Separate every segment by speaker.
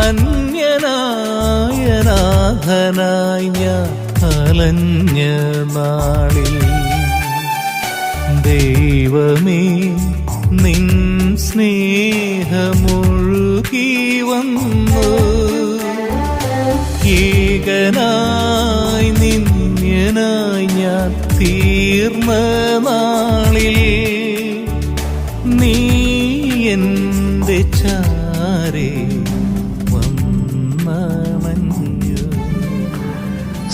Speaker 1: അന്യനായ നാഥനായി ഞാൻ അലഞ്ഞ നാളിൽ ദൈവമേ നിൻ സ്നേഹമൊഴുകി വന്നു. ഏകനായി നിന്യനായി ഞാൻ തീർന്ന നാളിൽ നീ എന്റെ ചാരേ വന്നണഞ്ഞു.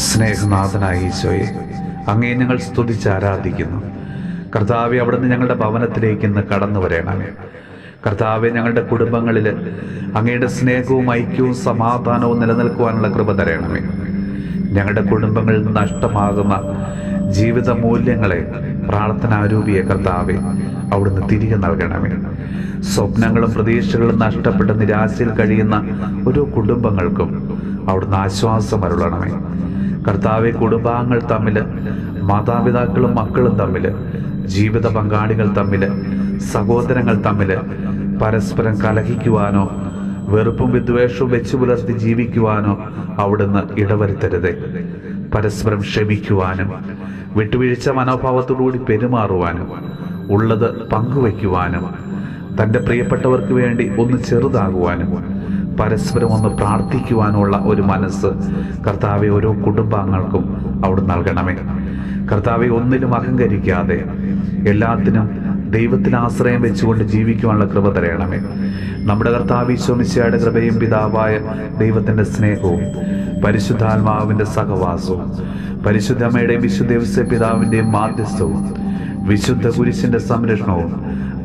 Speaker 2: സ്നേഹനാഥനായ ഈശോയെ, അങ്ങേ ഞങ്ങൾ സ്തുതിച്ച് ആരാധിക്കുന്നു. കർത്താവെ, അവിടുന്ന് ഞങ്ങളുടെ ഭവനത്തിലേക്ക് ഇന്ന് കടന്നു വരണമേ. കർത്താവെ, ഞങ്ങളുടെ കുടുംബങ്ങളിൽ അങ്ങയുടെ സ്നേഹവും ഐക്യവും സമാധാനവും നിലനിൽക്കുവാനുള്ള കൃപ തരണമേ. ഞങ്ങളുടെ കുടുംബങ്ങളിൽ നഷ്ടമാകുന്ന ജീവിത മൂല്യങ്ങളെ പ്രാർത്ഥനാരൂപിയെ കർത്താവെ അവിടുന്ന് തിരികെ നൽകണമേ. സ്വപ്നങ്ങളും പ്രതീക്ഷകളും നഷ്ടപ്പെട്ട് നിരാശയിൽ കഴിയുന്ന ഓരോ കുടുംബങ്ങൾക്കും അവിടുന്ന് ആശ്വാസം അരുളണമേ. കർത്താവെ, കുടുംബാംഗങ്ങൾ തമ്മിൽ, മാതാപിതാക്കളും മക്കളും തമ്മിൽ, ജീവിത പങ്കാളികൾ തമ്മിൽ, സഹോദരങ്ങൾ തമ്മിൽ പരസ്പരം കലഹിക്കുവാനോ വെറുപ്പും വിദ്വേഷവും വെച്ചു പുലർത്തി ജീവിക്കുവാനോ അവിടുന്ന് ഇടവരുത്തരുതേ. പരസ്പരം ക്ഷമിക്കുവാനും വിട്ടുവീഴ്ച മനോഭാവത്തോടുകൂടി പെരുമാറുവാനും ഉള്ളത് പങ്കുവയ്ക്കുവാനും തൻ്റെ പ്രിയപ്പെട്ടവർക്ക് വേണ്ടി ഒന്ന് ചെറുതാകുവാനും പരസ്പരം ഒന്ന് പ്രാർത്ഥിക്കുവാനുള്ള ഒരു മനസ്സ് കർത്താവെ ഓരോ കുടുംബാംഗങ്ങൾക്കും അവിടെ നൽകണമേ. കർത്താവെ, ഒന്നിലും അഹങ്കരിക്കാതെ എല്ലാത്തിനും ദൈവത്തിൽ ആശ്രയം വെച്ചുകൊണ്ട് ജീവിക്കുവാനുള്ള കൃപ തരണമേ. നമ്മുടെ കർത്താവ് ഈശോ മിശിഹായുടെ കൃപയും പിതാവായ ദൈവത്തിൻ്റെ സ്നേഹവും പരിശുദ്ധാത്മാവിൻ്റെ സഹവാസവും പരിശുദ്ധമ്മയുടെയും വിശുദ്ധ ഔസേപ്പ് പിതാവിൻ്റെയും മാധ്യസ്ഥവും വിശുദ്ധ കുരിശിൻ്റെ സംരക്ഷണവും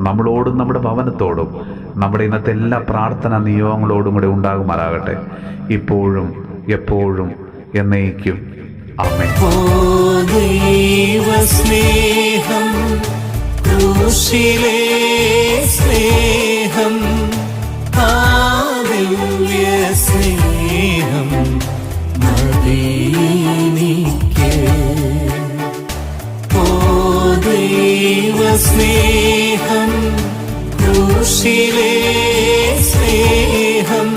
Speaker 2: നമ്മളോടും നമ്മുടെ ഭവനത്തോടും നമ്മുടെ ഇന്നത്തെ എല്ലാ പ്രാർത്ഥനാ നിയോഗങ്ങളോടും കൂടെ ഉണ്ടാകുമാറാകട്ടെ, ഇപ്പോഴും എപ്പോഴും എന്നേക്കും. ആമേൻ.
Speaker 1: സ്നേഹം ക്രൂശിലെ സ്നേഹം, ദിവ്യ സ്നേഹം മദീനിക്ക്. ഓ ദൈവ സ്നേഹം ക്രൂശിലെ സ്നേഹം